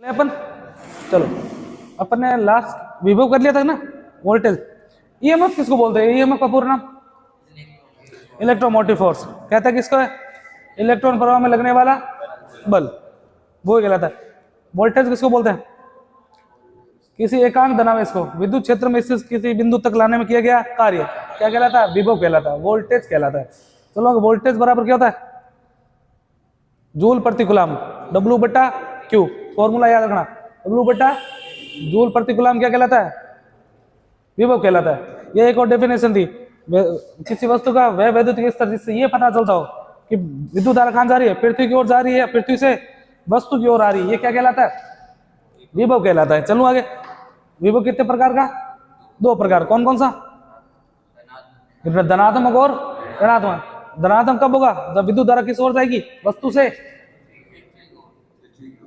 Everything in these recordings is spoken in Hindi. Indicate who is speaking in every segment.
Speaker 1: अपन चलो अपन ने लास्ट विभव कर लिया था ना, वोल्टेज। ईएमएफ किसको बोलते हैं? ईएमएफ का पूरा नाम इलेक्ट्रोमोटिव फोर्स। कहता है किसको है? इलेक्ट्रॉन प्रवाह में लगने वाला बल, वो कहलाता है। वोल्टेज किसको बोलते हैं? किसी एकांक धनावेश को विद्युत क्षेत्र में स्थित किसी बिंदु तक लाने में किया गया कार्य क्या कहलाता है? विभव कहलाता है, वोल्टेज कहलाता है। चलो वोल्टेज बराबर क्या होता है? जूल प्रति कूलम, W बटा Q। फॉर्मूला याद रखना, W बटा जूल प्रति कूलम क्या कहलाता है? विभव कहलाता है। ये एक और डेफिनेशन थी किसी वस्तु का वह वैद्युतिक स्तर जिससे ये पता चलता हो कि विद्युत धारा कहां जा रही है, पृथ्वी की ओर जा रही है, पृथ्वी से वस्तु की ओर आ रही है, ये क्या कहलाता है? विभव कहलाता है। चलो आगे। विभव कितने प्रकार का? दो प्रकार। कौन कौन सा? धनात्मक और ऋणात्मक। धनात्मक कब होगा? जब विद्युत धारा किस ओर जाएगी? वस्तु से।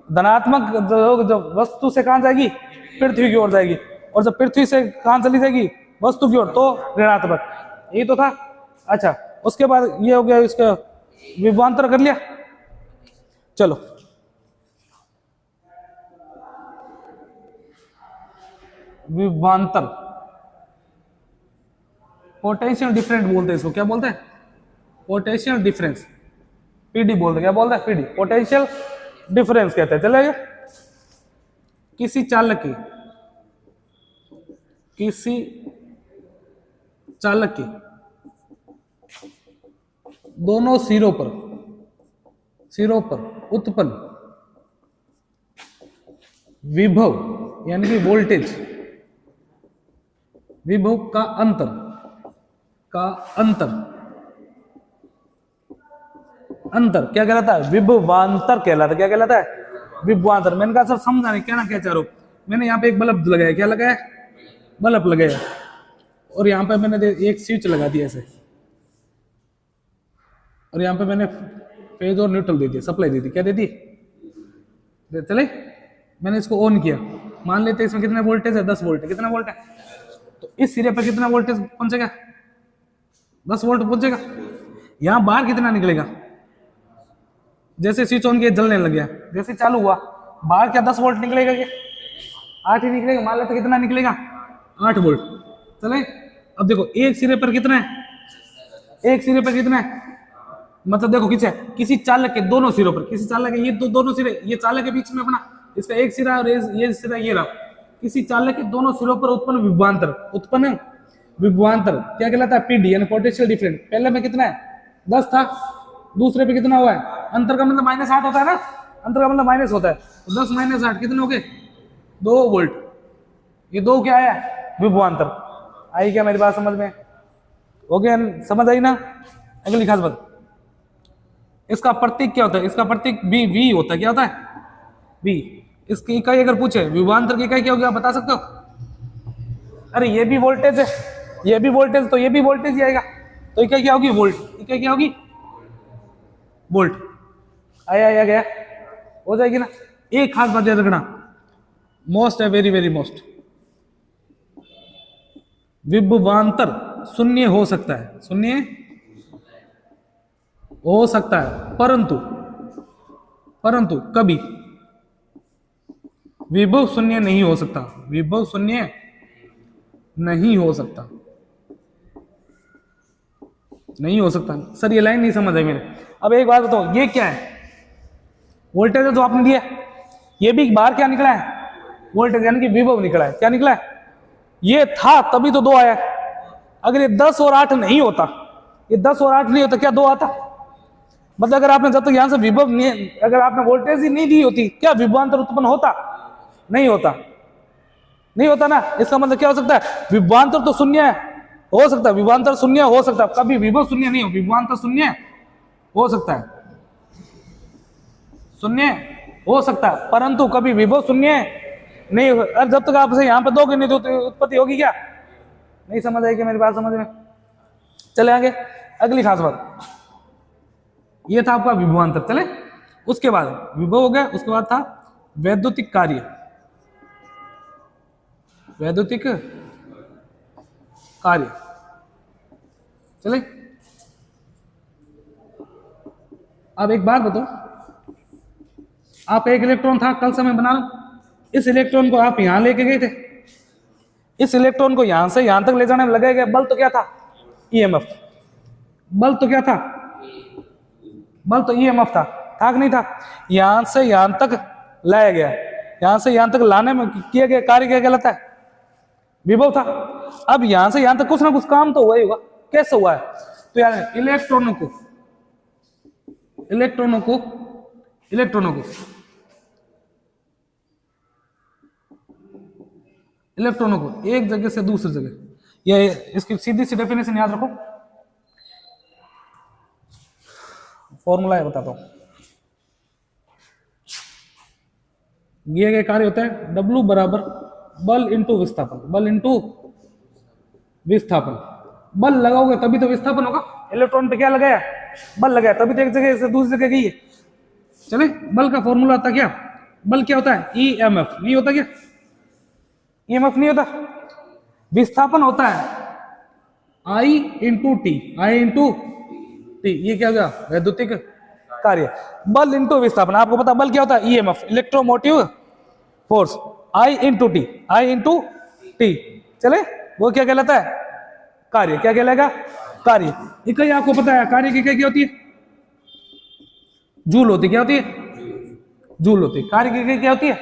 Speaker 1: धनात्मक जब वस्तु से कहां जाएगी? पृथ्वी की ओर जाएगी। और जब पृथ्वी से कहां चली जाएगी? वस्तु की ओर, तो ऋणात्मक। यही तो था। अच्छा, उसके बाद ये हो गया, इसका विभवांतर कर लिया। चलो विभवांतर, पोटेंशियल डिफरेंस बोलते हैं इसको। क्या बोलते हैं? पोटेंशियल डिफरेंस, पीडी बोलते हैं। क्या बोलते हैं? पीडी, पोटेंशियल डिफरेंस कहते हैं। चलेगा। किसी चालक की दोनों सिरों पर उत्पन्न विभव यानी कि वोल्टेज, विभव का अंतर क्या कहलाता है? विभवांतर कहलाता है। क्या कहलाता है? विभवांतर। मैंने कहा सर समझा नहीं, क्या ना क्या चाह रहे हो? मैंने यहाँ पे एक बल्ब लगाया। क्या लगाया? बल्ब लगाया। और यहाँ पे मैंने एक स्विच लगा दिया ऐसे, और यहाँ पे मैंने फेज और न्यूट्रल दे दिया, सप्लाई दे दी। क्या दे दी? चले। मैंने इसको ऑन किया। मान लेते हैं इसमें कितने वोल्टेज है? 10 वोल्ट है। कितना वोल्ट है? तो इस सिरे पर कितना वोल्टेज पहुंचेगा? 10 वोल्ट पहुंचेगा। यहां बाहर कितना निकलेगा? जैसे स्विच ऑन किया जलने लग गया, जैसे चालू हुआ बाहर क्या 10 वोल्ट निकलेगा? क्या 8 ही निकलेगा? मान लेते कितना निकलेगा? 8 वोल्ट। चले। अब देखो एक सिरे पर कितना है? एक सिरे पर कितना है? मतलब देखो किसे, किसी चालक के दोनों सिरों पर, किसी चालक के ये दोनों सिरे, ये चालक के बीच में अपना इसका एक सिरा और ये सिरा ये रहा। किसी चालक के दोनों सिरों पर उत्पन्न विभवांतर क्या कहलाता है? पीडी यानी पोटेंशियल डिफरेंस। पहले में कितना है? 10 था, दूसरे पे कितना हुआ है? अंतर का मतलब -8 होता है ना, अंतर का मतलब माइनस होता है। तो 10 - 8 कितने हो गए? 2 वोल्ट। ये 2 क्या आया? विभवांतर। आई क्या मेरी बात समझ में? हो गया? समझ आई ना? अगली खास बात, इसका प्रतीक क्या होता है? इसका प्रतीक वी होता है। क्या होता है? वी। इसकी इकाई अगर पूछे विभवांतर की इकाई क्या होगी, आप बता सकते हो? अरे ये भी वोल्टेज है, ये भी वोल्टेज, तो ये भी वोल्टेज ही आएगा। तो इकाई क्या होगी? वोल्ट। इकाई क्या होगी? वोल्ट। आया गया, हो जाएगी ना? एक खास बात याद रखना, मोस्ट है, वेरी वेरी मोस्ट। विभवांतर शून्य हो सकता है, शून्य हो सकता है, परंतु कभी विभव शून्य नहीं हो सकता। विभव शून्य नहीं हो सकता, नहीं हो सकता। सर ये लाइन नहीं समझ आई मेरे। अब एक बात बताओ, ये क्या है? वोल्टेज जो आपने दिया, ये भी बाहर क्या निकला है? वोल्टेज यानी कि विभव निकला है। क्या निकला है? ये था तभी तो 2 आया। अगर ये 10 और 8 नहीं होता, ये 10 और 8 नहीं होता, क्या 2 आता? मतलब अगर आपने जब तक यहां से विभव नहीं, अगर आपने वोल्टेज ही नहीं दी होती, क्या विभवांतर उत्पन्न होता? नहीं होता, नहीं होता ना। इसका मतलब क्या हो सकता है? विभवांतर तो शून्य हो सकता है, विभवांतर शून्य हो सकता है, कभी विभव शून्य नहीं हो, विभवांतर शून्य हो सकता है, शून्य हो सकता है, परंतु कभी विभव शून्य नहीं हो। अब जब तक आपसे यहां पर दोगे नहीं तो उत्पत्ति होगी क्या? नहीं समझ आएगी मेरी बात समझ में? चले आगे। अगली खास बात, ये था आपका विभवांतर। चले, उसके बाद विभव हो गया, उसके बाद था वैद्युतिक कार्य। वैद्युतिक कार्य। चले, अब एक बात बताओ, आप एक इलेक्ट्रॉन था, कल समय बना लो, इस इलेक्ट्रॉन को आप यहां लेके गए थे, इस इलेक्ट्रॉन को यहां से यहां तक ले जाने में लगाया गया बल तो क्या था? ईएमएफ। बल तो क्या था? बल तो ईएमएफ था कि नहीं था? यहां से यहां तक लाया गया, यहां से यहां तक लाने में किया गया कार्य क्या कहलाता है? विभव था। अब यहां से यहां तक कुछ ना कुछ काम तो हुआ ही होगा। कैसे हुआ है? तो यार इलेक्ट्रॉनों को एक जगह से दूसरी जगह, ये इसकी सीधी सी डेफिनेशन याद रखो, फॉर्मूला है बताता हूं। ये क्या कार्य होता है? W बराबर बल इंटू विस्थापन, बल इंटू विस्थापन। बल लगाओगे तभी तो विस्थापन होगा। इलेक्ट्रॉन पे क्या लगाया? बल लगाया, तभी तो एक जगह से दूसरी जगह गई है। चले, बल का फॉर्मूला होता क्या? बल क्या होता है? ईएमएफ। नहीं होता क्या? ईएमएफ नहीं होता। विस्थापन होता है आई into T, I into T. ये क्या होगा? वैद्युतिक कार्य। बल इंटू विस्थापन, आपको पता बल क्या होता है? EMF, electromotive force. I into T, I into T. चले, वो क्या कहलाता है? कार्य। क्या कहलाएगा? कार्य। इकाई आपको पता है, कार्य की इकाई क्या होती है? जूल होती है। क्या होती है? जूल होती है। कार्य की इकाई क्या होती है?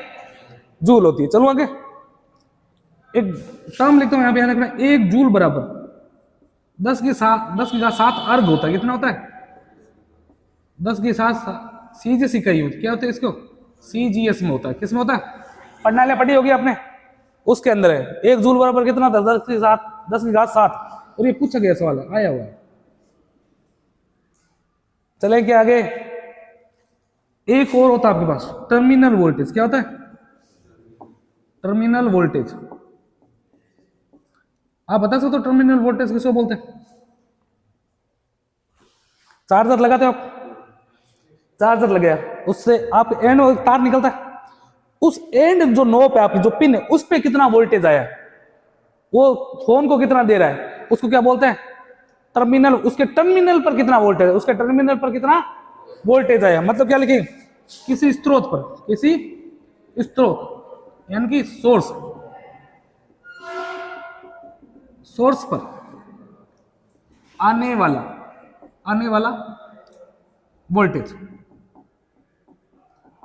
Speaker 1: जूल होती है। चलो आगे, एक टर्म लिखता हूं यहां पे, याद रखना, 1 जूल बराबर 10 की 7 अर्ग होता है। कितना होता है? 10 की 7 सीजीएस इकाई होती है। क्या होता है इसको? सीजीएस में होता है। किस में होता है? पढ़ना पढ़ी होगी आपने, उसके अंदर है। 1 जूल बराबर कितना था? 10 की 7। और ये पूछा गया सवाल है, आया हुआ है। चले क्या आगे, एक और होता है आपके पास, टर्मिनल वोल्टेज। क्या होता है? Terminal voltage. आप बता सकते हो टर्मिनल वोल्टेज किसको बोलते हैं? चार्जर लगाते हो आप, चार्जर लगाया, उससे आप एंड तार निकलता है, उस एंड जो नोब है आपकी, जो पिन है, उस पे कितना वोल्टेज आया, वो फोन को कितना दे रहा है, उसको क्या बोलते हैं? टर्मिनल। उसके टर्मिनल पर कितना वोल्टेज है, उसके टर्मिनल पर कितना वोल्टेज आया। मतलब क्या लिखेंगे? किसी स्रोत पर, किसी स्रोत यानी कि सोर्स पर आने वाला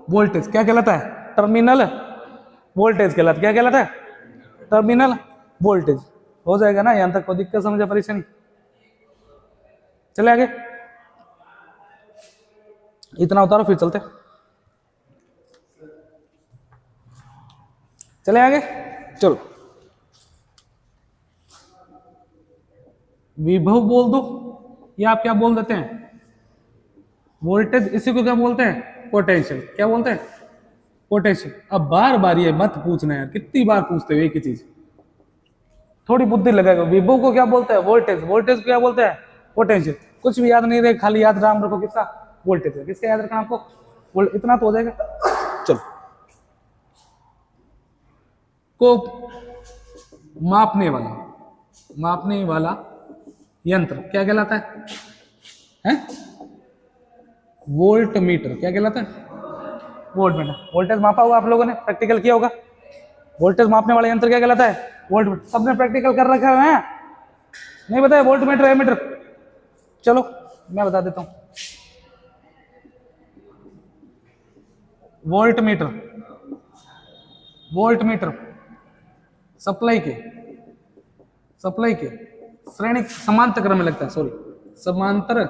Speaker 1: वोल्टेज क्या कहलाता है? टर्मिनल वोल्टेज कहलाता है। क्या कहलाता है? Terminal voltage. हो जाएगा ना? यहां तक कोई दिक्कत समझे, परेशानी? चले आगे, इतना उतारो फिर चलते। चले आगे, चलो। विभव बोल दो, या आप क्या बोल देते हैं? वोल्टेज। इसी को क्या बोलते हैं? पोटेंशियल। क्या बोलते हैं? पोटेंशियल। अब बार बार ये मत पूछना यार, कितनी बार पूछते हो एक ही चीज, थोड़ी बुद्धि लगाएगा। विभव को क्या बोलते हैं? वोल्टेज। वोल्टेज को क्या बोलते हैं? पोटेंशियल। कुछ भी याद नहीं रहे, खाली याद राम रखो किसका? वोल्टेज है। किसका याद रखना आपको? इतना तो हो जाएगा। चलो, को मापने वाला यंत्र क्या कहलाता है? हैं? Volt meter. क्या कहलाता है? Volt meter. वोल्टेज मापा होगा आप लोगों ने, प्रैक्टिकल किया होगा। वोल्टेज मापने वाला यंत्र क्या कहलाता है? Volt meter. सबने प्रैक्टिकल कर रखा है? नहीं बताया? Voltmeter, ammeter. चलो मैं बता देता हूं। वोल्ट मीटर सप्लाई के श्रेणी समांतर क्रम में लगता है, समांतर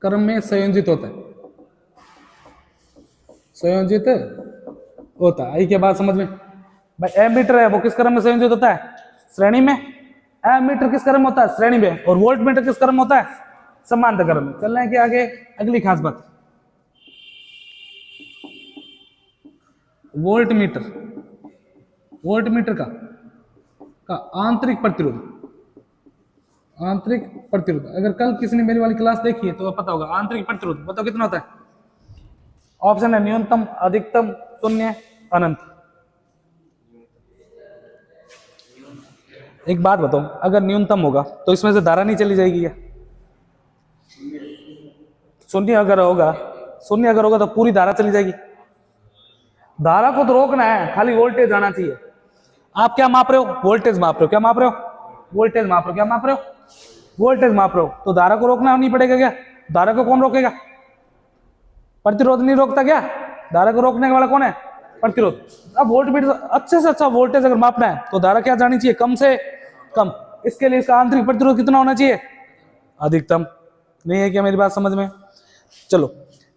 Speaker 1: क्रम में संयोजित होता है। आई क्या बात समझ में? भाई एमीटर है वो किस क्रम में संयोजित होता है? श्रेणी में। एमीटर किस क्रम में होता है? श्रेणी में। और वोल्ट मीटर किस क्रम में होता है? समांतर क्रम में। चलना है कि आगे अगली खास बात, वोल्ट मीटर का आंतरिक प्रतिरोध। अगर कल किसी ने मेरी वाली क्लास देखी है तो पता होगा। आंतरिक प्रतिरोध बताओ कितना होता है? ऑप्शन है न्यूनतम, अधिकतम, शून्य, अनंत। एक बात बताओ, अगर न्यूनतम होगा तो इसमें से धारा नहीं चली जाएगी क्या? शून्य अगर होगा तो पूरी धारा चली जाएगी। धारा को तो रोकना है, खाली वोल्टेज आना चाहिए। आप क्या माप रहे हो? वोल्टेज माप रहे हो। क्या माप रहे हो? वोल्टेज माप रहे हो। क्या माप रहे हो? वोल्टेज माप रहे हो। तो धारा को रोकना नहीं पड़ेगा क्या? धारा को कौन रोकेगा? प्रतिरोध नहीं रोकता क्या? धारा को रोकने वाला कौन है? प्रतिरोध। अब वोल्टमीटर अच्छे से अच्छा वोल्टेज अगर मापना है तो धारा क्या जानी चाहिए? कम से कम। इसके लिए इसका आंतरिक प्रतिरोध कितना होना चाहिए? अधिकतम। नहीं है क्या मेरी बात समझ में? चलो,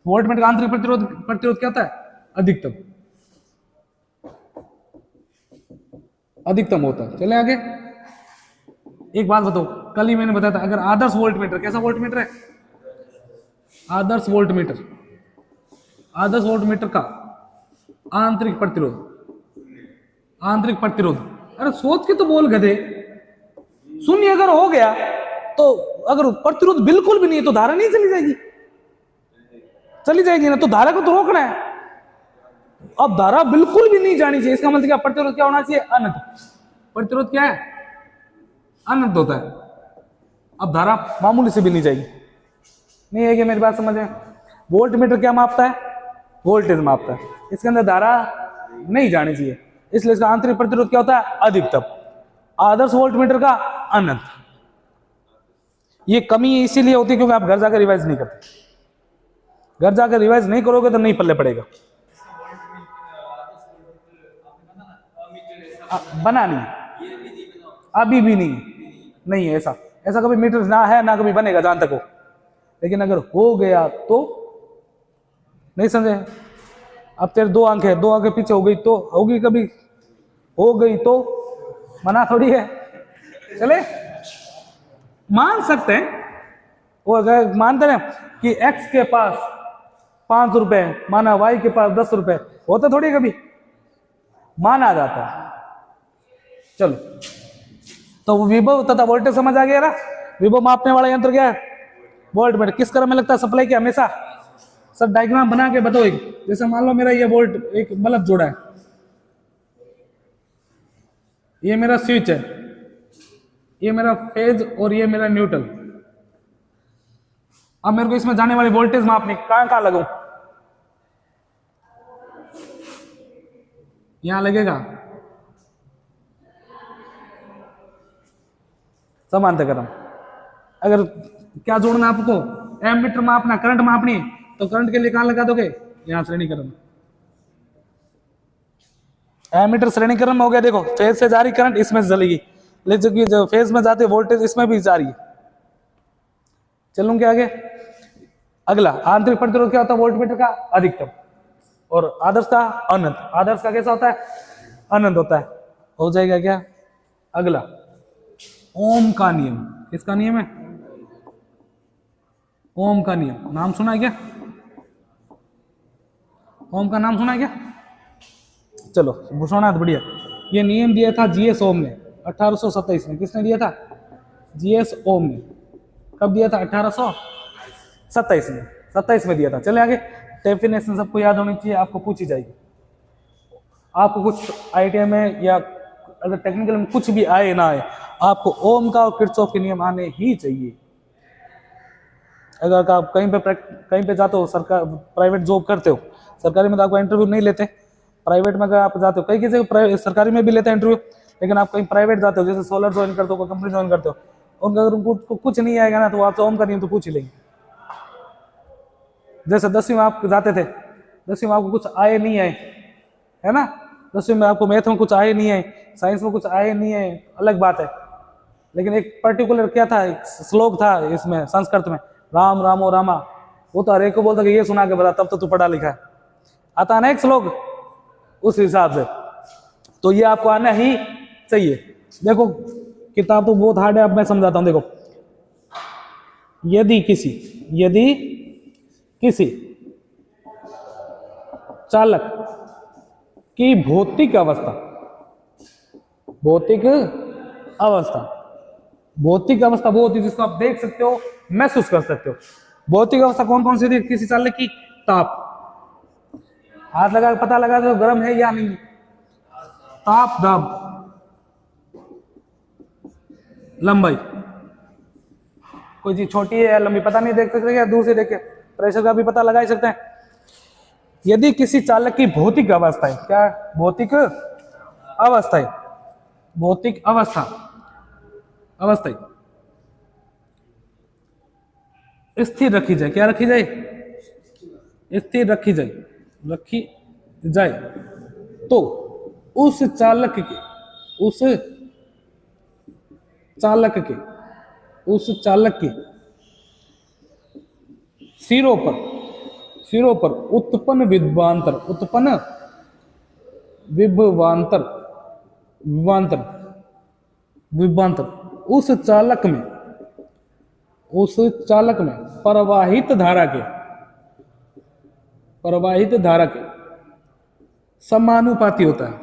Speaker 1: वोल्टमीटर का आंतरिक प्रतिरोध प्रतिरोध क्या होता है? अधिकतम। अधिकतम होता है। चले आगे। एक बात बताओ, कल ही मैंने बताया था, अगर आदर्श वोल्टमीटर, कैसा वोल्टमीटर है? आदर्श वोल्टमीटर, आदर्श वोल्टमीटर का आंतरिक प्रतिरोध, आंतरिक प्रतिरोध, अरे सोच के तो बोल गधे। शून्य अगर हो गया तो, अगर प्रतिरोध बिल्कुल भी नहीं है तो धारा नहीं चली जाएगी? चली जाएगी ना। तो धारा को तो रोकना है। अब धारा बिल्कुल भी नहीं जानी चाहिए, इसका मतलब क्या? प्रतिरोध क्या होना चाहिए? अनंत। प्रतिरोध क्या है? अनंत होता है। अब धारा मामूली से भी नहीं जाएगी। नहीं है कि मेरी बात समझ में? वोल्टमीटर क्या मापता है? वोल्टेज मापता है। इसके अंदर धारा नहीं जानी चाहिए, इसलिए इसका आंतरिक प्रतिरोध क्या होता है? अधिकतम। आदर्श वोल्टमीटर का अनंत। ये कमी इसीलिए होती है क्योंकि आप घर जाकर रिवाइज नहीं करते। घर जाकर रिवाइज नहीं करोगे तो नहीं पल्ले पड़ेगा। बना नहीं, अभी भी नहीं, नहीं है ऐसा। ऐसा कभी मीटर ना है ना कभी बनेगा जहां तक हो। लेकिन अगर हो गया तो, नहीं समझे? अब तेरे दो आंखें है, दो आंखें पीछे हो गई तो होगी, कभी हो गई तो मना थोड़ी है। चले, मान सकते हैं वो, अगर मानते हैं कि x के पास 5 रुपए माना, y के पास 10 रुपए, होता थोड़ी कभी, माना जाता है। चलो, तो विभव तथा वोल्टेज समझ आ गया ना? विभव मापने वाला यंत्र क्या है? वोल्टमीटर। किस क्रम में लगता है सप्लाई के? हमेशा। सब डायग्राम बना के बताओ। एक जैसे मान लो मेरा ये वोल्ट एक बल्ब जोड़ा है, ये मेरा स्विच है, ये मेरा फेज और ये मेरा न्यूट्रल। अब मेरे को इसमें जाने वाली वोल्टेज मापनी, कहां कहां लगाऊं? यहां लगेगा समांतर क्रम। अगर क्या जोड़ना आपको? एमीटर मापना, करंट मापनी, तो करंट के लिए कहां लगा दोगे? यहां श्रेणी क्रम। एमीटर श्रेणी क्रम में हो गया। देखो, फेज से जारी करंट इसमें से चलेगी, लेकिन जो फेज में जाते वोल्टेज इसमें भी जा रही है। चलूंगे आगे। अगला, आंतरिक प्रतिरोध क्या होता है वोल्टमीटर का? अधिकतम। और आदर्श का? अनंत। आदर्श का कैसा होता है? अनंत होता है। हो जाएगा क्या? अगला, ओम का नियम। किसका नियम है? ओम का नियम। नाम सुना है क्या? ओम का नाम सुना है क्या? चलो, सुना तो बढ़िया। ये नियम दिया था जीएस ओम ने 1827 में। किसने दिया था? जीएस ओम ने। कब दिया था? 1827 में। 27 में दिया था। चले आगे। डेफिनेशन सबको याद होनी चाहिए, आपको पूछी जाएगी। आपको कुछ आईटीआई में या अगर टेक्निकल में कुछ भी आए ना आए, आपको ओम का और किरचॉफ के नियम आने ही चाहिए। अगर आप कहीं पे जाते हो, सरकार प्राइवेट जॉब करते हो, सरकारी में तो आपको इंटरव्यू नहीं लेते, प्राइवेट में अगर आप जाते हो, कई किसी सरकारी में भी लेते हैं इंटरव्यू, लेकिन आप कहीं प्राइवेट जाते हो, जैसे सोलर ज्वाइन करते हो, कंपनी ज्वाइन करते हो, उनका अगर उनको कुछ नहीं आएगा ना तो आपसे ओम का नियम तो पूछ ही लेंगे। जैसे 10वीं में आप जाते थे, 10वीं में आपको कुछ आए नहीं आए, है ना? 10वीं में आपको मैथ में कुछ आए नहीं आए, साइंस में कुछ आए नहीं आए, अलग बात है। लेकिन एक पर्टिकुलर क्या था, एक श्लोक था इसमें संस्कृत में, राम रामो रामा, वो तो हर एक को बोलता कि ये सुना के बता, तब तो तू पढ़ा लिखा है। आता है ना एक श्लोक, उस हिसाब से तो ये आपको आना ही चाहिए। देखो, किताब तो बहुत हार्ड है, अब मैं समझाता हूं। देखो, यदि किसी चालक की भौतिक अवस्था, भौतिक अवस्था वो होती है जिसको आप देख सकते हो, महसूस कर सकते हो। भौतिक अवस्था कौन कौन सी होती है किसी चालक की? ताप, हाथ लगा पता लगा दो गर्म है या नहीं। ताप, दाब, लंबाई, कोई चीज छोटी है या लंबी पता नहीं देख सकते, क्या दूर से देख के प्रेशर का भी पता लगा ही सकते हैं। यदि किसी चालक की भौतिक अवस्था है, क्या भौतिक अवस्था है, भौतिक अवस्था अवस्था स्थिर रखी जाए, क्या रखी जाए, स्थिर रखी जाए, रखी जाए, तो उस चालक के उस चालक के उस चालक के सिरों पर उत्पन्न विभवांतर, उत्पन्न विभवांतर विभवांतर विभवांतर उस चालक में प्रवाहित धारा के समानुपाती होता है।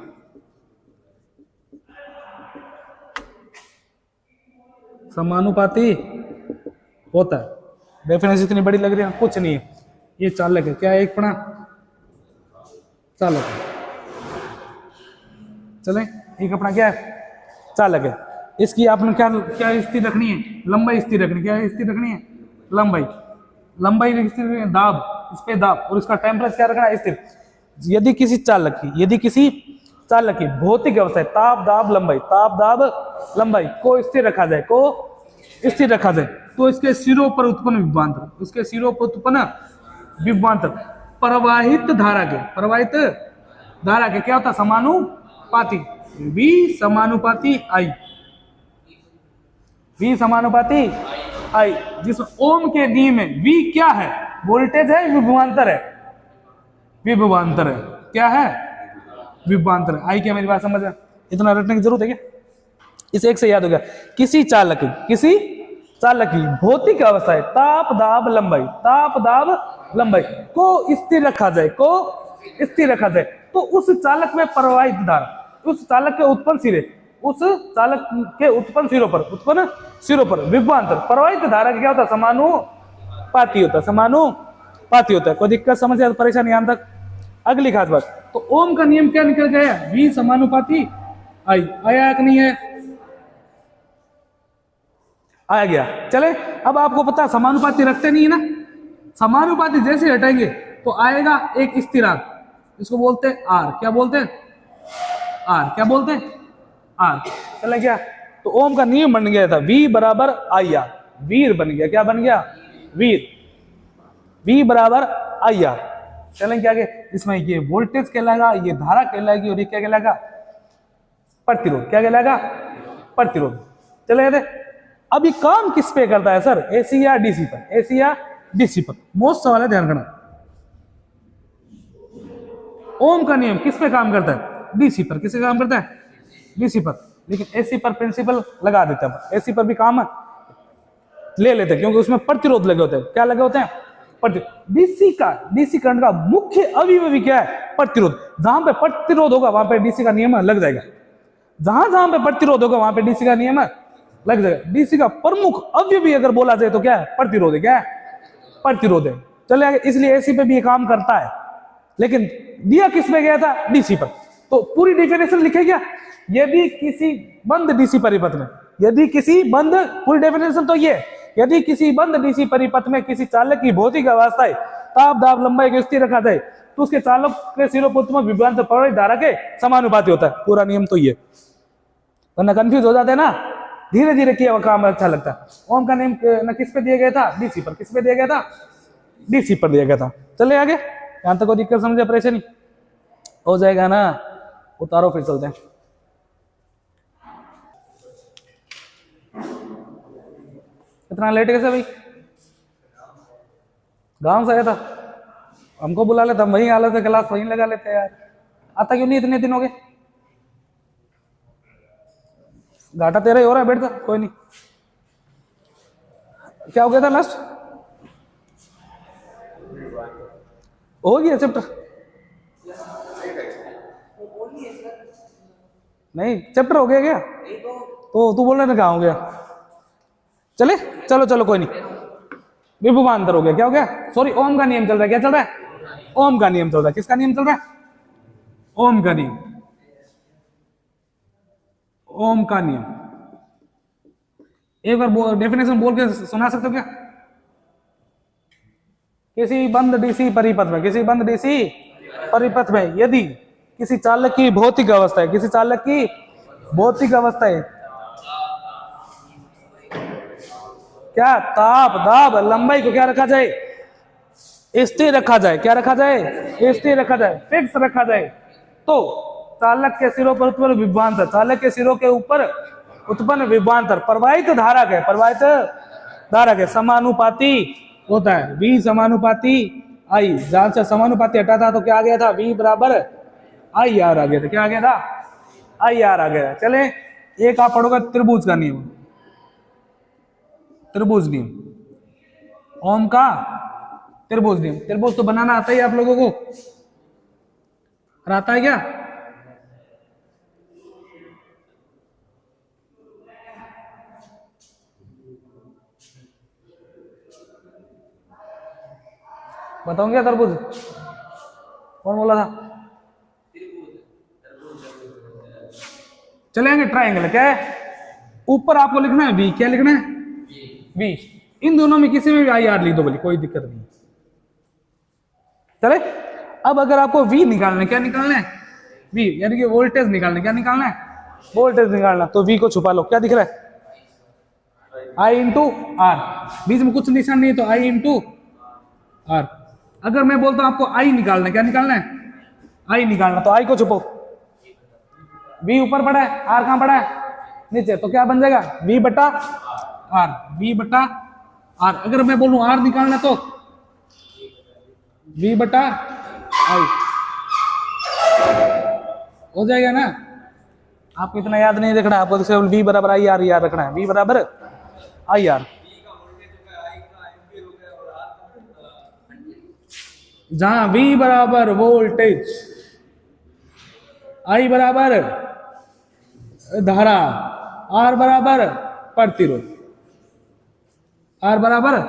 Speaker 1: समानुपाती होता है। डेफिनेशन इतनी बड़ी लग रही है, कुछ नहीं है, ये चालक है, क्या है, एक पढ़ा चालक है, चले, एक अपना क्या है, चालक है। इसकी आपने क्या क्या स्थिर रखनी है, लंबाई स्थिर रखनी, क्या स्थिर रखनी है, लंबाई, लंबाई स्थिर रखनी है, दाब, इस पे दाब, और इसका टेम्परेचर क्या रखना है, स्थिर। यदि किसी चालक की भौतिक अवस्था, ताप दाब लंबाई को स्थिर रखा जाए, तो इसके सिरों पर उत्पन्न विभवांतर प्रवाहित धारा के क्या होता है, समानुपाती, V समानुपाती I, जिसमें ओम के नियम में V क्या है, वोल्टेज है, विभवांतर है, क्या है, विभवांतर है। I क्या, मेरी बात समझ, इतना रटने की जरूरत है क्या, इस एक से याद हो गया। किसी चालक की भौतिक अवस्था है, ताप दाब लंबाई को स्थिर रखा जाए, तो उस चालक में प्रवाहित धारा, उस चालक के उत्पन्न सिरों पर विभवांतर प्रवाहित धारा क्या होता है, समानुपाती होता है। कोई दिक्कत समस्या परेशानी यहां तक। अगली खास बात, तो ओम का नियम क्या निकल गया, V समानुपाती I, आया कि नहीं है, आया गया। चले, अब आपको पता है समानुपाती रखते नहीं है ना, समानुपाती जैसे हटाएंगे तो आएगा एक स्थिरांक, इसको बोलते हैं R, क्या बोलते हैं, R। चले क्या, तो ओम का नियम बन गया था V बराबर IR, वीर बन गया, क्या बन गया, वीर, V बराबर IR। चलें क्या, इसमें ये वोल्टेज कहलाएगा, ये धारा कहलाएगी, और ये क्या कहलाएगा, प्रतिरोध, क्या कहलाएगा, प्रतिरोध। चले, अब ये काम किस पे करता है सर, AC या DC पर, मोस्ट सवाल है, ध्यान रखना। ओम का नियम किस पे काम करता है, DC पर। किससे काम करता है, DC पर, लेकिन AC पर प्रिंसिपल लगा देते हैं, AC पर भी काम ले लेते हैं, क्योंकि उसमें प्रतिरोध लगे होते हैं, क्या लगे होते हैं, DC करंट का मुख्य अभिव्यक्ति क्या है, प्रतिरोध। जहां पे प्रतिरोध होगा वहां पे DC का नियम लग जाएगा, जहां पे प्रतिरोध होगा वहां पे DC का नियम लग जाएगा। DC का प्रमुख अवयवी अगर बोला जाए तो क्या है, प्रतिरोध है, क्या है, प्रतिरोध है। चले, इसलिए AC पे भी ये काम करता है, लेकिन दिया किस पे गया था, DC पर। तो पूरी डेफिनेशन लिखे क्या, यदि किसी बंद DC परिपथ में, पूरी डेफिनेशन तो ये, यदि किसी बंद DC परिपथ में किसी चालक की भौतिक अवस्था ताप दाब लंबाई को स्थिर रखा जाए, तो उसके चालक के सिरों पर उत्पन्न विभवांतर प्रवाहित धारा के समानुपाती होता है। पूरा नियम तो ये, वरना कंफ्यूज हो जाते हैं ना, धीरे धीरे किया हुआ काम अच्छा लगता है। ओम का नियम न किस पे दिया गया था, DC पर। किस पे दिया गया था, DC पर दिया गया था। चले आगे, यहां तक कोई दिक्कत समझे, परेशानी हो जाएगा ना, उतारो फिर चलते हैं। इतना लेट कैसे भाई, गांव से आया था, हमको बुला लेता, हम वहीं आ लेते, क्लास वहीं लगा लेते यार, आता क्यों नहीं, इतने दिन हो गए। घाटा तेरा ही हो रहा है, बैठ जा, कोई नहीं। क्या हो गया था लास्ट, हो गया चैप्टर, नहीं चैप्टर हो गया क्या, तो तू बोल रहा था कहाँ हो गया। चले, चलो कोई नहीं, विभवांतर हो गया, क्या हो गया, सॉरी, ओम का नियम चल रहा है, क्या चल रहा है, ओम का नियम चल रहा है। किसका नियम चल रहा है, ओम का नियम, ओम का नियम। एक बार डेफिनेशन बोल के सुना सकते हो क्या, किसी बंद DC परिपथ में, किसी बंद DC परिपथ में यदि किसी चालक की भौतिक अवस्था है, किसी चालक की भौतिक अवस्था है, क्या ताप दाब लंबाई को क्या रखा जाए, स्थिर रखा जाए। क्या रखा जाए, स्थिर रखा जाए, फिक्स रखा जाए। तो चालक के सिरों पर उत्पन्न विभवांतर, चालक के सिरों के ऊपर उत्पन्न विभवांतर प्रवाहित धारा के, प्रवाहित धारा के समानुपाती होता है। V समानुपाती I, जहां से समानुपाती हटा था तो क्या आ गया था, V बराबर IR आ गया था। क्या आ गया था, IR आ गया। चले एक आप पढ़ोगे त्रिभुज का नियम, त्रिभुज नियम, ओम का त्रिभुज नियम। त्रिभुज तो बनाना आता ही आप लोगों को, और आता है क्या, बताऊं क्या त्रिभुज, कौन बोला था, चलेंगे ट्रायंगल। क्या है, ऊपर आपको लिखना है V, क्या लिखना है, V। इन दोनों में किसी में भी IR लिख दो बोली, कोई दिक्कत नहीं। चले अब अगर आपको V निकालना है, क्या निकालना है, V यानी कि वोल्टेज निकालना है। क्या निकालना है, वोल्टेज निकालना। तो V को छुपा लो, क्या दिख रहा है, I इंटू R, बीच में कुछ निशान नहीं है तो I इंटू R। अगर मैं बोलता हूं आपको I निकालना है, क्या निकालना है, I निकालना, तो I को छुपो, V ऊपर पड़ा है, R कहां पड़ा है, नीचे, तो क्या बन जाएगा, V बटा R, V बटा R। अगर मैं बोलूं R निकालना तो V बटा I हो जाएगा ना। आपको इतना याद नहीं रखना है, आपको सिर्फ V बराबर IR याद रखना है, V बराबर IR। जहां V बराबर वोल्टेज, I बराबर धारा, R बराबर प्रतिरोध, R बराबर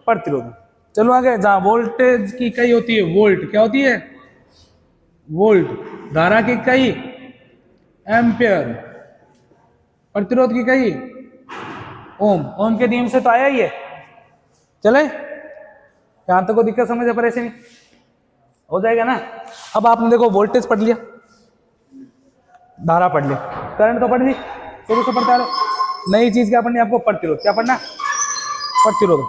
Speaker 1: प्रतिरोध। चलो आगे, जहां वोल्टेज की इकाई होती है वोल्ट, क्या होती है, वोल्ट, धारा की इकाई एम्पियर, प्रतिरोध की इकाई ओम। ओम के नियम से तो आया ही है। चले यहां तक को दिक्कत समझ है, परेशानी हो जाएगा ना। अब आपने देखो वोल्टेज पढ़ लिया, धारा पढ़ ली, करंट तो पढ़ ली, शुरू से पढ़ता रहो। नई चीज क्या पढ़नी है आपको, प्रतिरोध। क्या पढ़ना, प्रतिरोध।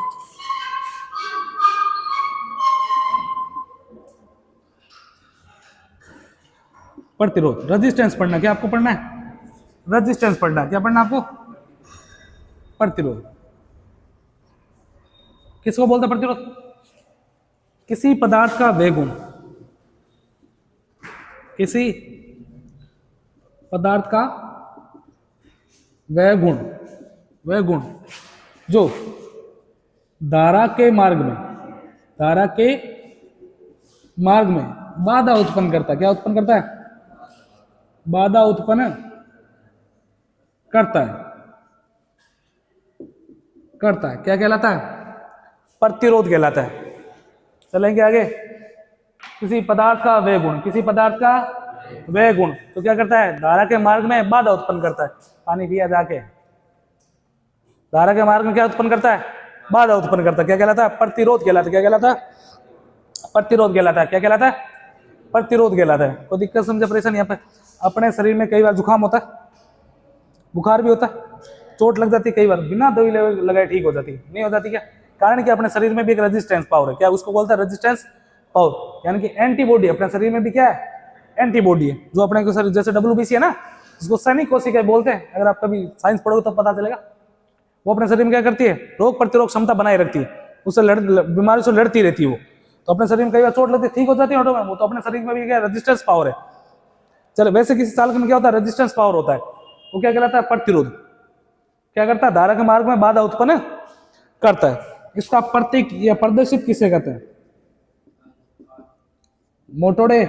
Speaker 1: प्रतिरोध, रेजिस्टेंस पढ़ना। क्या आपको पढ़ना है, रेजिस्टेंस पढ़ना। क्या पढ़ना आपको, प्रतिरोध। किसको बोलते हैं प्रतिरोध, किसी पदार्थ का वह गुण, किसी पदार्थ का वह गुण, वह गुण जो धारा के मार्ग में, धारा के मार्ग में बाधा उत्पन्न करता है। क्या उत्पन्न करता है, बाधा उत्पन्न करता है, करता है। क्या कहलाता है, प्रतिरोध कहलाता है। चलेंगे आगे, किसी पदार्थ का वह गुण, किसी पदार्थ का वह गुण तो क्या करता है, धारा के मार्ग में बाधा उत्पन्न करता है। पानी पिया जाके, धारा के मार्ग में क्या उत्पन्न करता है, बाधा उत्पन्न करता है। क्या कहलाता है, प्रतिरोध कहलाता है। क्या कहलाता है, प्रतिरोध कहलाता है। क्या कहलाता है, प्रतिरोध कहलाता है। कोई दिक्कत समझे, परेशानी यहाँ पे। अपने शरीर में कई बार जुकाम होता है, बुखार भी होता है, चोट लग जाती है, कई बार बिना दवाई लगाए ठीक हो जाती है, नहीं हो जाती। क्या कारण कि अपने शरीर में भी एक रेजिस्टेंस पावर है। क्या उसको बोलता है, रेजिस्टेंस पावर, यानी कि एंटीबॉडी। अपने शरीर में भी क्या है, एंटीबॉडी है, जो अपने को शरीर, जैसे WBC है ना, जिसको सैनिक कोशिकाएं बोलते हैं। अगर आप कभी साइंस पढ़ोगे तो पता चलेगा। वो अपने शरीर में क्या करती है, रोग प्रतिरोध क्षमता बनाए रखती है, उससे बीमारी से लड़ती रहती है वो। तो अपने शरीर में कई बार चोट लगती है, ठीक हो जाती है ऑटो में, वो तो अपने शरीर में भी क्या रेजिस्टेंस पावर है। चलो, वैसे किसी चालक में क्या होता है, रेजिस्टेंस पावर होता है, वो क्या कहलाता है, प्रतिरोध। क्या करता है, धारा के मार्ग में बाधा उत्पन्न करता है। इसका प्रतीक या प्रदर्शित किसे कहते हैं, मोटोड़े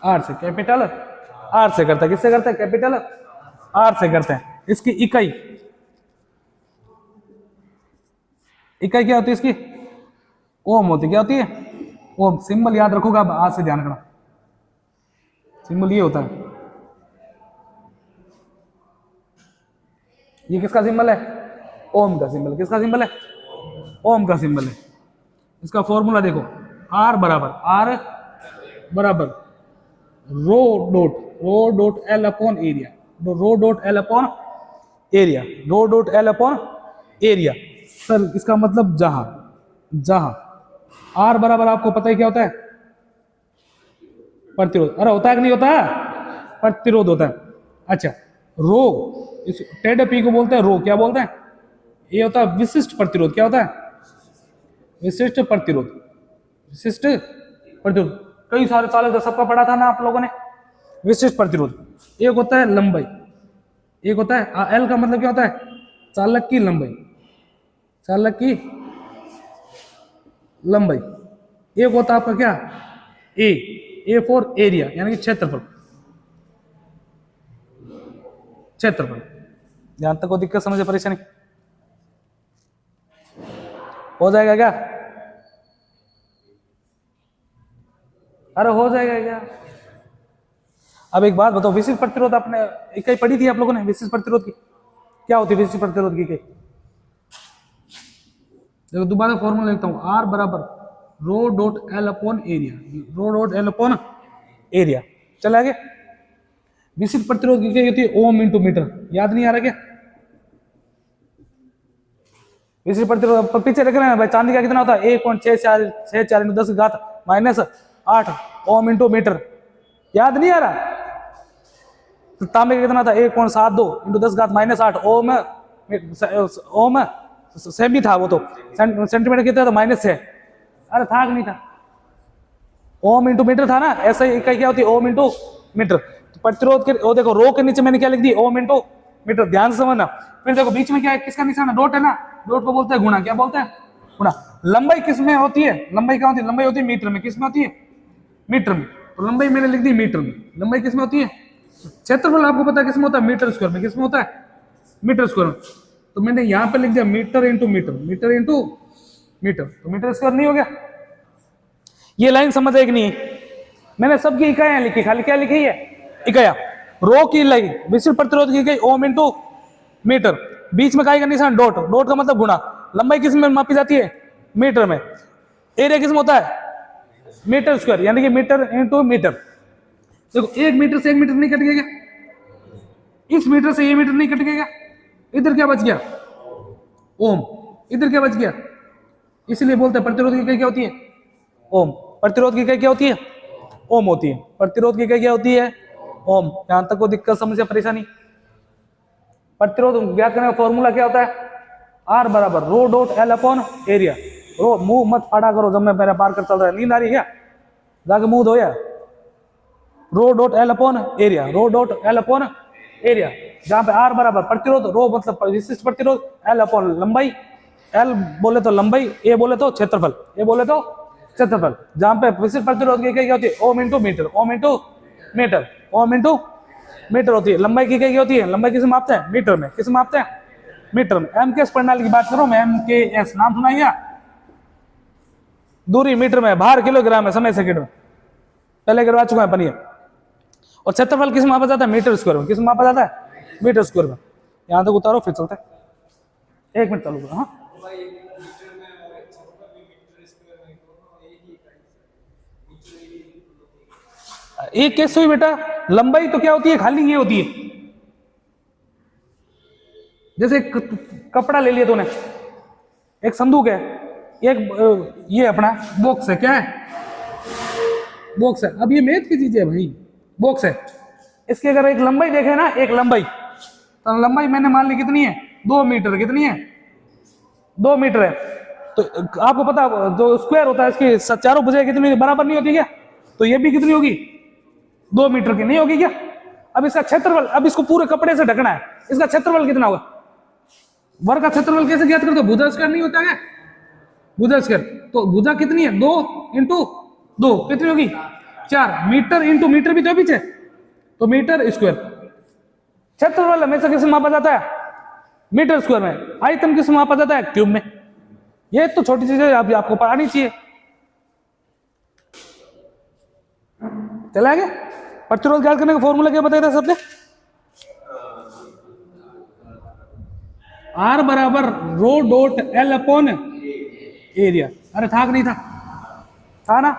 Speaker 1: आर से, कैपिटल आर से करता है। किससे करता है, कैपिटल आर से करते हैं। इसकी इकाई, इकाई क्या होती है इसकी, ओम होती है। क्या होती है, ओम। सिंबल याद रखोगा, अब आज से ध्यान रखना, सिंबल ये होता है। ये किसका सिंबल है, ओम का सिंबल। किसका सिंबल है, ओम का सिंबल है। इसका फॉर्मूला देखो, आर बराबर rho dot L upon area, rho dot L upon area, rho dot L upon area. Sir इसका मतलब जहां आर बराबर आपको पता है क्या होता है, प्रतिरोध। अरे होता है कि नहीं होता है, प्रतिरोध होता है। अच्छा रो, इस टेड पी को बोलते हैं रो, क्या बोलते हैं, ये होता है विशिष्ट प्रतिरोध। क्या होता है, विशिष्ट प्रतिरोध, विशिष्ट प्रतिरोध। कई सारे सालों तक सबका पढ़ा था ना आप लोगों ने, विशिष्ट प्रतिरोध। एक होता है लंबाई, एक होता है एल का मतलब क्या होता है, चालक की लंबाई, चालक की लंबाई। एक होता है आपका क्या, ए फॉर एरिया, यानी कि क्षेत्रफल, क्षेत्रफल। यहां तक कोई दिक्कत समझे, परेशानी हो जाएगा क्या, अरे हो जाएगा क्या। अब एक बात बताओ, विशिष्ट प्रतिरोध आपने इकाई पढ़ी थी आप लोगों ने, विशिष्ट प्रतिरोध की क्या होती है, विशिष्ट प्रतिरोध की इकाई देखो, दोबारा फॉर्मूला लिखता हूं, आर बराबर rho dot L upon area, rho dot L upon area. चल आगे, विशिष्ट प्रतिरोध की इकाई होती है ओम इंटू मीटर, याद नहीं आ रहा क्या, विशिष्ट प्रतिरोध पीछे लिख रहे हैं भाई, चांदी का कितना होता है 1.64 इंटू 10 की घात -8 ओम इंटू मीटर, याद नहीं आ रहा। तो तांबे का कितना था 1.72 इंटू 10 घात -8 ओम, ओम सेमी था वो तो, सेंटीमीटर कितना था -6, अरे था कि नहीं था, ओम इंटू मीटर था ना, ऐसा ही इकाई क्या होती है ओम इंटू मीटर। तो प्रतिरोध के वो देखो, रो के नीचे मैंने क्या लिख दी, ओम इंटू मीटर, ध्यान से समझना। फिर देखो बीच में क्या है, किसका निशान है, डॉट है ना, डॉट को बोलते हैं गुणा, क्या बोलते हैं, गुणा। लंबाई किस में होती है, लंबाई क्या होती है, लंबाई होती है मीटर में, किस में होती है, मीटर में। तो लंबाई मैंने लिख दी मीटर में, लंबाई किस में होती है, क्षेत्रफल आपको पता है किस में होता है, मीटर स्क्वायर में, किस में होता है, मीटर स्क्वायर में। तो मैंने यहां पे लिख दिया metre into metre, metre into metre, तो मीटर स्क्वायर नहीं हो गया। ये लाइन समझ है कि नहीं, मैंने सबकी इकाइयां लिखी, खाली क्या लिखी है, इकाइयां। रो की लाइन विशिष्ट प्रतिरोध की इकाई ओम इंटू मीटर, बीच में का निशान डॉट, डॉट का मतलब गुणा। लंबाई किस में मापी जाती है, मीटर में। एरिया किस में होता है, मीटर स्क्वायर, यानी कि मीटर इंटू मीटर। देखो एक मीटर से एक मीटर नहीं कट गया, इस मीटर से ये मीटर नहीं कट गया, इधर क्या बच गया, ओम, इधर क्या बच गया, इसलिए बोलते हैं प्रतिरोध की इकाई क्या होती है, ओम। प्रतिरोध की इकाई क्या होती है, ओम होती है। प्रतिरोध की इकाई क्या होती है, ओम। यहां तक को दिक्कत समस्या परेशानी। प्रतिरोध ज्ञात करने का फॉर्मूला क्या होता है, आर बराबर rho dot L upon area. रो मुंह मत फाड़ा करो, जब मैं मेरा पार कर चल रहा है, नींद आ रही है क्या, जाके मुंह धोया। रो dot L upon area, rho dot L upon area, जहां पे आर बराबर प्रतिरोध, रो मतलब विशिष्ट प्रतिरोध, एल अपॉन लंबाई, एल बोले तो लंबाई, ए बोले तो क्षेत्रफल, ए बोले तो क्षेत्रफल। जहां पे विशिष्ट प्रतिरोध की क्या होती है, ohm into metre, ohm into metre, ohm into metre होती है। लंबाई की क्या होती है, लंबाई किसे मापते हैं, मीटर में, किसे मापते हैं, मीटर में। एमकेएस प्रणाली की बात करो मैं, एमकेएस नाम सुना क्या, दूरी मीटर में, भार किलोग्राम में, समय सेकंड में, पहले करवा चुका है पनिया। और क्षेत्रफल किस मापा जाता है, मीटर स्क्वायर में, किस मापा जाता है, मीटर स्क्वायर में। यहां तक उतारो फिर चलते हैं, 1 मिनट चालू करो। हाँ एक कैसे हुई बेटा, लंबाई तो क्या होती है, खाली ये होती है, जैसे कपड़ा ले लिया तूने, एक संदूक है, एक ये अपना बॉक्स है, क्या है, बॉक्स है। अब ये मैथ की चीज है भाई, बॉक्स है, इसकी अगर एक लंबाई देखे ना, एक लंबाई, तो लंबाई मैंने मान ली कितनी है, 2 मीटर, कितनी है, 2 मीटर है। तो आपको पता जो स्क्वायर होता है इसकी चारों भुजाएं कितनी बराबर नहीं होती क्या, तो ये भी कितनी होगी, 2 मीटर की नहीं होगी क्या। अब इसका क्षेत्रफल, अब इसको पूरे कपड़े से ढकना है, इसका क्षेत्रफल कितना होगा, वर्ग का क्षेत्रफल कैसे ज्ञात करते हो, भुजा स्क्वायर नहीं होता क्या, भुजा स्क्वायर। तो भुजा कितनी है, 2 इंटू 2 कितनी होगी, 4 मीटर इंटू मीटर भी तो पीछे, तो मीटर स्क्वायर। क्षेत्रफल हमेशा किस मापा जाता है, मीटर स्क्वायर में। आयतन किस मापा जाता है, क्यूब में। ये तो छोटी चीजें आपको पढ़ानी चाहिए। चला गया, प्रतिरोध ज्ञात करने का फॉर्मूला क्या बताया था सबने, आर बराबर rho dot L upon area. अरे था कि नहीं था, था ना।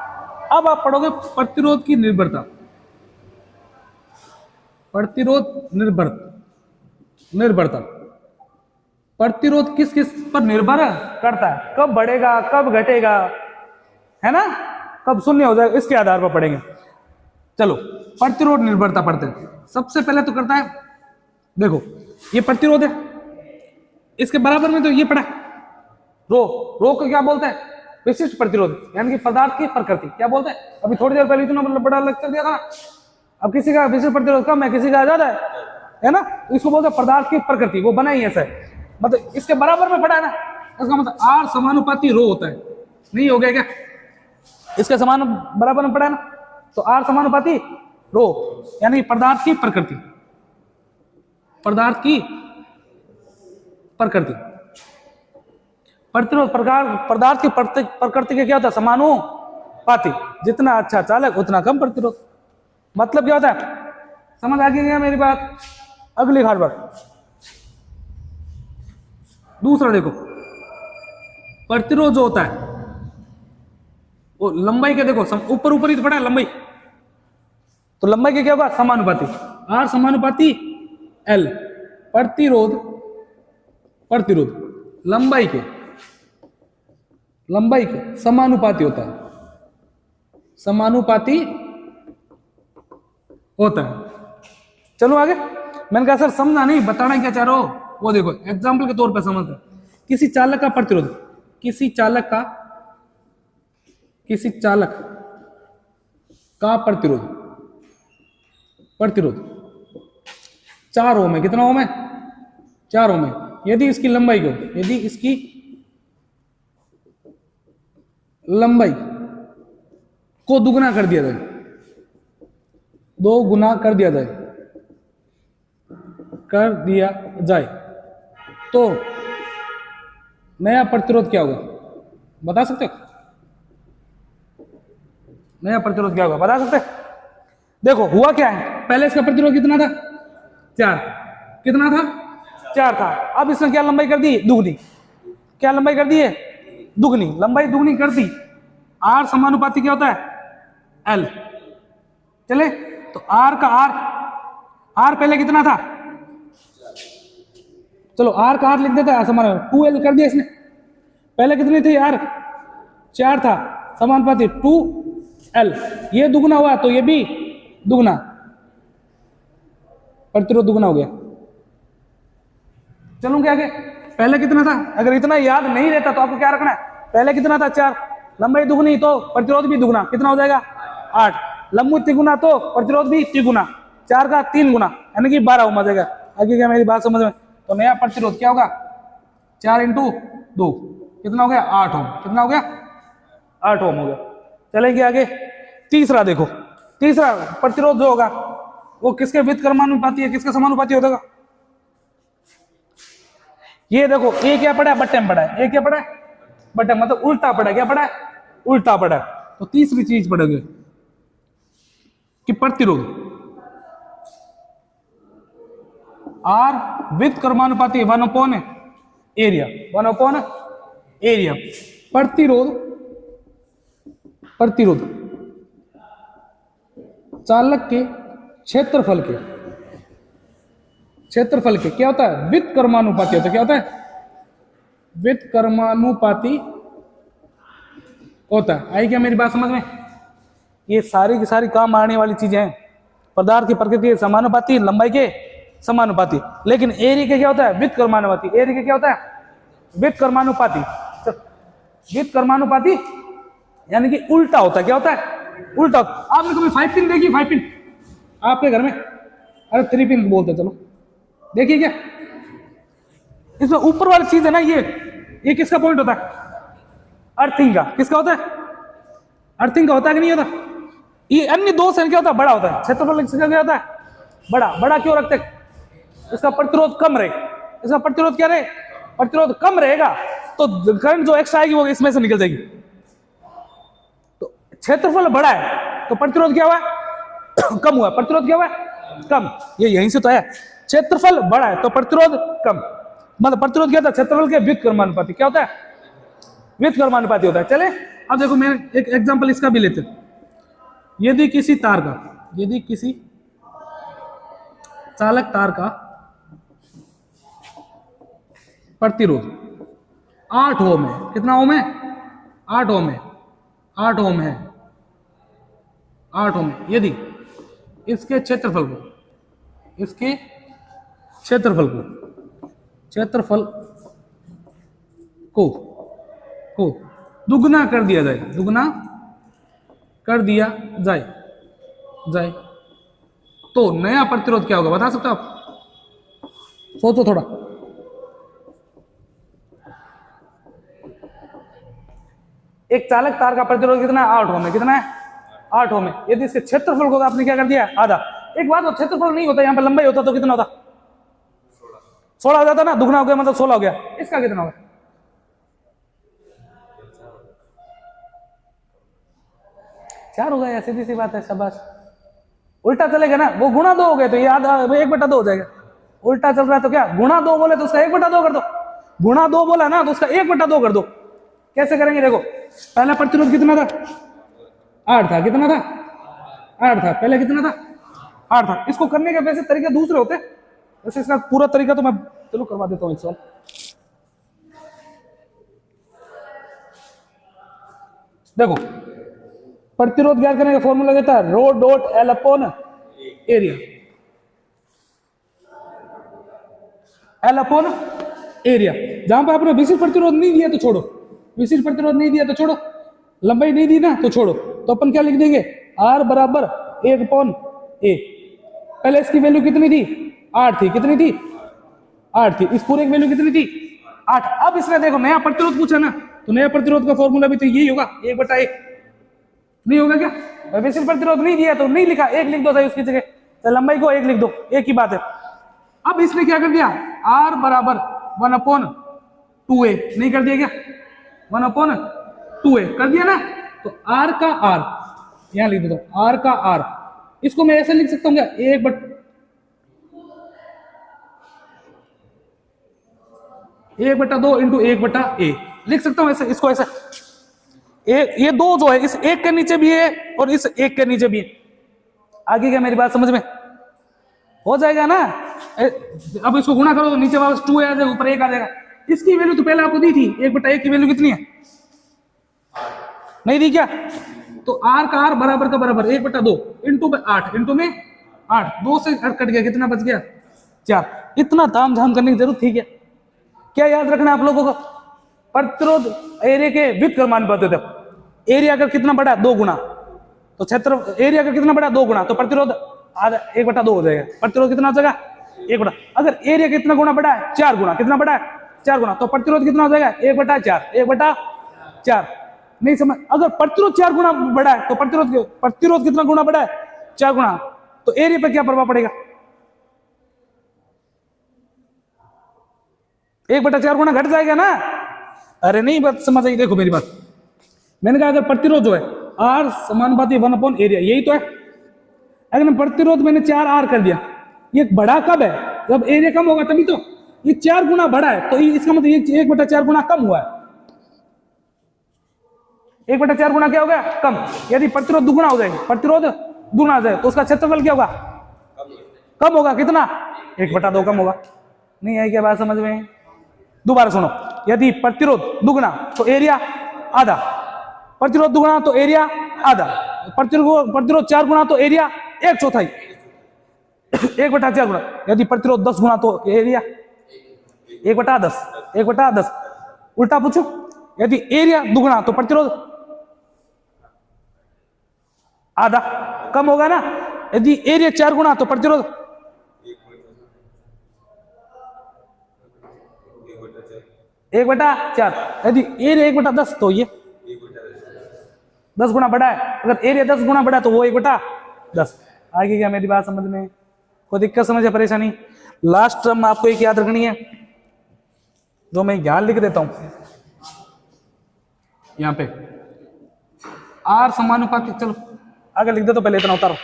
Speaker 1: अब आप पढ़ोगे प्रतिरोध की निर्भरता। प्रतिरोध निर्भरता। प्रतिरोध किस किस पर निर्भर करता है? कब बढ़ेगा, कब घटेगा, है ना, कब शून्य हो जाएगा, इसके आधार पर पढ़ेंगे। चलो प्रतिरोध निर्भरता पढ़ते हैं। सबसे पहले तो करता है, देखो ये प्रतिरोध है, इसके बराबर में तो ये पड़ा रो को क्या बोलते हैं? विशिष्ट प्रतिरोध, यानी कि पदार्थ की प्रकृति। क्या बोलते हैं? अभी थोड़ी देर पहले इतना बड़ा लेक्चर दिया था। अब किसी का विशिष्ट प्रतिरोध कम है, किसी का ज्यादा है ना, तो इसको बोलते हैं पदार्थ की प्रकृति, वो बना ही ऐसा है, मतलब इसके बराबर में पड़ा है ना, इसका मतलब आर समानुपाती रो होता है। नहीं हो गया क्या? इसके समान बराबर में पड़ा है ना, तो आर समानुपाती रो, यानी पदार्थ की प्रकृति। पदार्थ की प्रकृति, प्रतिरोध प्रकार पदार्थ की प्रकृति के क्या होता है? समानुपाती। जितना अच्छा चालक उतना कम प्रतिरोध। मतलब क्या होता है? समझ आ गई मेरी बात? अगली खाट बात। दूसरा देखो, प्रतिरोध जो होता है वो लंबाई के, देखो ऊपर ऊपर ही तो पड़ा है लंबाई, तो लंबाई के क्या होगा? समानुपाती। आर समानुपाती एल। प्रतिरोध लंबाई के समानुपाती होता है, समानुपाती होता है। चलो आगे। मैंने कहा सर समझा नहीं, बताना क्या चाह रहे हो? वो देखो एग्जाम्पल के तौर पर समझते हैं। किसी चालक का प्रतिरोध, किसी चालक का प्रतिरोध 4 ओम है। कितना ओम है? 4 ओम है। यदि इसकी लंबाई को दुगुना कर दिया जाए, 2 गुना कर दिया जाए तो नया प्रतिरोध क्या होगा? बता सकते हो? नया प्रतिरोध क्या होगा? बता सकते हैं? देखो हुआ क्या है, पहले इसका प्रतिरोध कितना था? 4। कितना था? 4 था। अब इसने क्या लंबाई कर दी? दुगनी। क्या लंबाई कर दी है? दुगनी। लंबाई दुगनी कर दी। आर समानुपाती क्या होता है? एल। चले तो आर का आर पहले कितना था? चलो आर का आर लिख देता है, समान 2L कर दिया इसने। पहले कितनी थी आर? 4 था, समानुपाती 2L। ये दुगना हुआ तो ये भी दुगना, प्रतिरोध दुगना हो गया। चलूंगे आगे। पहले कितना था? अगर इतना याद नहीं रहता तो आपको क्या रखना है? पहले कितना था? 4। लंबाई दुगनी तो प्रतिरोध भी दुगना। कितना हो जाएगा? 8। लंबाई तिगुना तो प्रतिरोध भी तिगुना। 4 का 3 गुना, यानी कि 12 ओम आ जाएगा। आगे क्या मेरी बात समझ में? तो नया प्रतिरोध क्या होगा? 4 × 2 कितना हो गया? 8 ओम। कितना हो गया? 8 ओम हो गया। चलेंगे आगे। तीसरा देखो, तीसरा प्रतिरोध जो होगा वो किसके व्युत्क्रमानुपाती है, किसके समानुपाती होगा? ये देखो, ये क्या पड़ा है? बट्टे में पड़ा है। ये क्या पड़ा है? बट्टे, मतलब उल्टा पड़ा है। क्या पड़ा है? उल्टा पड़ा है। तो तीसरी चीज पड़ेगी कि प्रतिरोध आर व्युत्क्रमानुपाती 1/एरिया। 1/एरिया। प्रतिरोध चालक के क्षेत्रफल के क्या होता है? व्युत्क्रमानुपाती होता है। क्या होता है? व्युत्क्रमानुपाती होता है। आई क्या मेरी बात समझ में? ये सारी की सारी काम आने वाली चीजें हैं। पदार्थ की प्रकृति के समानुपाती, लंबाई के समानुपाती, लेकिन एरिया के क्या होता है? व्युत्क्रमानुपाती। एरिया के क्या होता है? व्युत्क्रमानुपाती। व्युत्क्रमानुपाती यानी कि उल्टा होता है। क्या होता है? उल्टा। आपने कभी 5 पिन देखी? 5 पिन आपके घर में? अरे 3 पिन बोलते, चलो देखिए। क्या इसमें ऊपर वाली चीज है ना, ये किसका पॉइंट होता है? अर्थिंग का। किसका होता है? अर्थिंग का होता है कि नहीं होता? ये अन्य 2 से क्या होता है? बड़ा होता है। क्षेत्रफल क्या होता है? बड़ा क्यों रखते? इसका प्रतिरोध कम रहे। इसका प्रतिरोध क्या रहे? प्रतिरोध कम रहेगा तो करंट जो एक्स्ट्रा आएगी वो इसमें से निकल जाएगी। तो क्षेत्रफल बड़ा है तो प्रतिरोध क्या हुआ? कम हुआ। प्रतिरोध क्या हुआ? कम। ये यहीं से तो है। क्षेत्रफल बड़ा है तो प्रतिरोध कम, मतलब प्रतिरोध क्या होता है? क्षेत्रफल के व्युत्क्रमानुपाती। क्या होता है? व्युत्क्रमानुपाती होता है। चले अब देखो मैं एक एग्जांपल इसका भी लेते हैं। यदि किसी तार का, यदि किसी चालक तार का प्रतिरोध 8 ओम है, कितना ओम है? 8 ओम है, 8 ओम है, 8 ओम है। यदि इसके क्षेत्रफल को, इसके क्षेत्रफल को, क्षेत्रफल को दुगना कर दिया जाए, दुगना कर दिया जाए तो नया प्रतिरोध क्या होगा, बता सकते हो आप? सोचो थोड़ा। एक चालक तार का प्रतिरोध कितना है? 8 ओम है। कितना है? 8 ओम है। यदि इसके क्षेत्रफल को आपने क्या कर दिया? आधा। एक बात, वो क्षेत्रफल नहीं होता, यहाँ पे लंबाई होता तो कितना होता? 16 हो जाता ना, दुगना हो गया मतलब 16 हो गया। इसका कितना होगा? 4 हो गया, सीधी सी बात है, शाबाश। उल्टा चलेगा ना, वो गुणा 2 हो गए तो ये आधा 1/2 हो जाएगा। उल्टा चल रहा है तो क्या, गुणा 2 बोले तो उसका 1/2 कर दो, गुणा 2 बोला ना तो उसका 1/2 कर दो। कैसे करेंगे देखो, पहला प्रतिरोध कितना था? 8 था। कितना था? 8 था। पहले कितना था? 8 था। इसको करने के वैसे तरीके दूसरे होते, वैसे इसका पूरा तरीका तो मैं चलो करवा देता हूँ। एक देखो, प्रतिरोध ज्ञात करने का फॉर्मूला देता है rho dot L upon area, L upon area. जहां पर आपने विशिष्ट प्रतिरोध नहीं दिया तो छोड़ो, विशिष्ट प्रतिरोध नहीं दिया तो छोड़ो, लंबाई नहीं दी ना तो छोड़ो, तो अपन क्या लिख देंगे? आर बराबर 1/a। पहले इसकी वैल्यू कितनी थी? 8 थी। कितनी थी? 8 थी। इस पूरे की वैल्यू कितनी थी? 8। अब इसने देखो नया प्रतिरोध पूछा ना, तो नया प्रतिरोध का फॉर्मूला भी तो यही होगा, 1/a। नहीं होगा क्या? विशिष्ट प्रतिरोध नहीं दिया तो नहीं लिखा, 1 लिख दो सही उसकी जगह, तो लंबाई को 1 लिख दो, एक ही बात है। अब इसने क्या कर दिया? r बराबर 1/2a। नहीं कर दिया क्या? 1/2a कर दिया ना, तो r का r यहां लिख दो, r का r। इसको मैं ऐसे लिख सकता हूँ क्या? 1/2 इंटू 1/a लिख सकता हूं ऐसे, इसको ऐसे। ये 2 जो है इस एक के नीचे भी है और इस एक के नीचे भी है। आगे क्या मेरी बात समझ में हो जाएगा ना? अब इसको गुणा करो तो नीचे वापस 2 आ जाएगा, ऊपर 1 आ जाएगा। इसकी वैल्यू तो पहले आपको दी थी, 1/1 की वैल्यू कितनी है? नहीं दी क्या? तो r का r बराबर का बराबर 1/2 इंटू 8 इंटू में 8, 2 से कट गया, कितना बच गया? 4। इतना ताम झाम करने की जरूरत थी क्या? क्या याद रखना आप लोगों को? प्रतिरोध एरिया के व्युत्क्रमानुपाती थे। एरिया अगर कितना बड़ा है 2 गुना, तो क्षेत्र एरिया अगर कितना बड़ा है 2 गुना, तो प्रतिरोध आधा 1/2 हो जाएगा। प्रतिरोध कितना हो जाएगा? 1/2। अगर एरिया कितना गुना बड़ा है? 4 गुना। कितना बड़ा है? 4 गुना। तो प्रतिरोध कितना हो जाएगा? 1/4। 1/4 नहीं समझ? अगर प्रतिरोध 4 गुना बड़ा है तो प्रतिरोध कितना गुना बड़ा है? 4 गुना। तो एरिया पर क्या प्रभाव पड़ेगा? 1/4 गुना घट जाएगा ना। अरे नहीं बात समझ आई? देखो मेरी बात, मैंने कहा अगर प्रतिरोध जो है R समानुपाती 1/एरिया, यही तो है। अगर प्रतिरोध मैंने 4R कर दिया, ये बढ़ा कब है? जब एरिया कम होगा तभी तो। ये 4 गुना बढ़ा है तो इसका मतलब ये 1/4 गुना कम हुआ है। 1/4 गुना क्या हो गया? कम। यदि प्रतिरोध दुगुना हो जाएगा, प्रतिरोध दुगुना हो जाए तो उसका क्षेत्रफल क्या होगा? कम होगा। कितना? 1/2 कम होगा। नहीं आई क्या बात समझ में? दोबारा सुनो, यदि प्रतिरोध दुगुना तो एरिया आधा, प्रतिरोध दुगुना तो एरिया आधा, प्रतिरोध 4 गुना तो एरिया 1/4, 1/4 गुना। यदि प्रतिरोध 10 गुना तो एरिया 1/10, 1/10। उल्टा पूछो, यदि एरिया दुगुना तो प्रतिरोध आधा, कम होगा ना। यदि एरिया 4 गुना तो प्रतिरोध 1/4। यदि एरिया 1/10 तो ये 10 गुना बड़ा है। अगर एरिया 10 गुना बड़ा है तो वो 1/10। आगे क्या मेरी बात समझ में? कोई दिक्कत समझ या परेशानी? लास्ट टर्म आपको एक याद रखनी है, जो मैं यहां लिख देता हूं, यहां पे R समानुपाती। चलो आगे लिख दे, तो पहले इतना उतारो,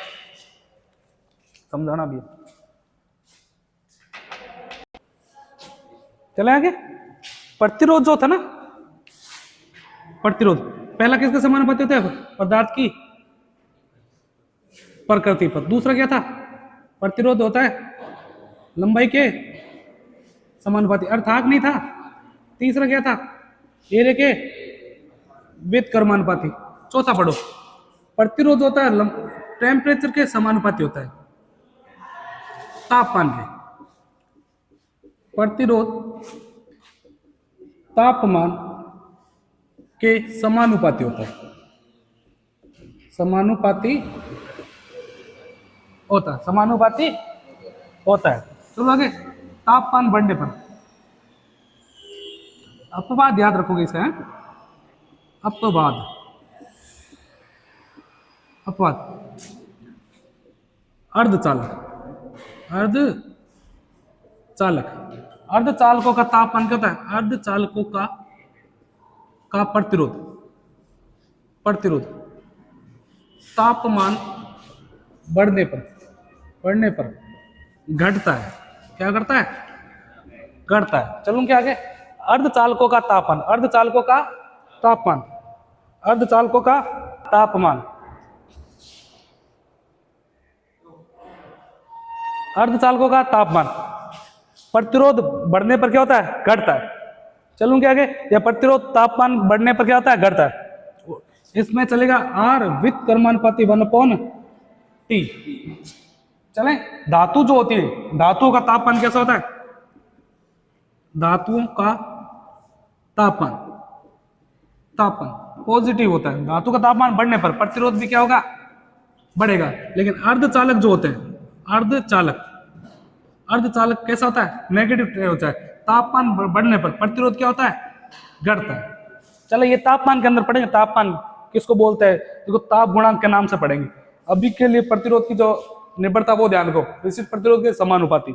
Speaker 1: समझाना भी। चले आगे। प्रतिरोध जो था ना, प्रतिरोध पहला किसके समानुपाती होता है? पदार्थ की प्रकृति पर। दूसरा क्या था? प्रतिरोध होता है लंबाई के समानुपाती, अर्थात नहीं था। तीसरा क्या था? एरिया के व्युत्क्रमानुपाती। चौथा पढ़ो, प्रतिरोध होता है टेम्परेचर के समानुपाती होता है, तापमान के। प्रतिरोध तापमान के समानुपाती होता है, समानुपाती होता है, समानुपाती होता है। चलो आगे, तापमान बढ़ने पर अपवाद याद रखोगे इसका है, अपवाद, अपवाद। अर्धचालक, अर्धचालक, अर्धचालकों का तापमान क्या होता है? अर्धचालकों का प्रतिरोध, प्रतिरोध तापमान बढ़ने पर घटता है। क्या करता है? घटता है। चलूं क्या आगे? अर्धचालकों का तापमान, अर्धचालकों का तापमान, अर्धचालकों का तापमान, अर्धचालकों का तापमान प्रतिरोध बढ़ने पर क्या होता है? घटता है। चलूं क्या आगे? या प्रतिरोध तापमान बढ़ने पर क्या होता है? घटता है। इसमें चलेगा आर व्युत्क्रमानुपाती 1/T। चलें, धातु जो होती है, धातुओं का तापमान कैसा होता है? धातुओं का तापमान, तापमान पॉजिटिव होता है। धातु का तापमान बढ़ने पर प्रतिरोध भी क्या होगा? बढ़ेगा। लेकिन अर्धचालक जो होते हैं, अर्धचालक, अर्धचालक कैसा होता है? नेगेटिव होता है। तापमान बढ़ने पर प्रतिरोध क्या होता है? घटता है। चलो ये तापमान के अंदर पढ़ेंगे, तापमान किसको बोलते हैं? देखो, ताप गुणांक के नाम से पढ़ेंगे। अभी के लिए प्रतिरोध की जो निर्भरता वो ध्यान रखो, विशिष्ट प्रतिरोध के समानुपाती,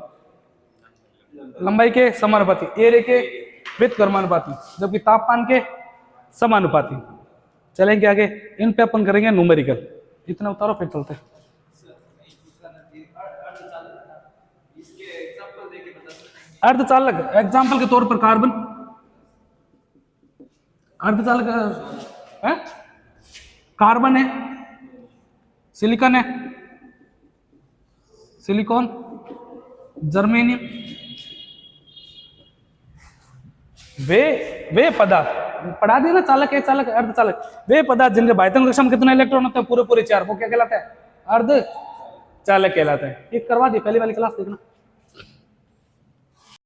Speaker 1: लंबाई के समानुपाती, एरिया के व्युत्क्रमानुपाती, जबकि तापमान के समानुपाती। चलेंगे आगे, इन पे अपन करेंगे न्यूमेरिकल। इतना उतारो फिर चलते। अर्धचालक एग्जाम्पल के तौर पर कार्बन, अर्धचालक है, कार्बन है, सिलिकॉन है, सिलिकॉन, जर्मेनियम, वे पदार्थ पढ़ा दिया ना, चालक है, चालक, अर्धचालक, वे पदार्थ जिनके बाह्यतम कक्षा में कितने इलेक्ट्रॉन होते हैं? पूरे 4। वो क्या कहलाता है? अर्धचालक कहलाता है। ये करवा दी पहली वाली क्लास, देखना।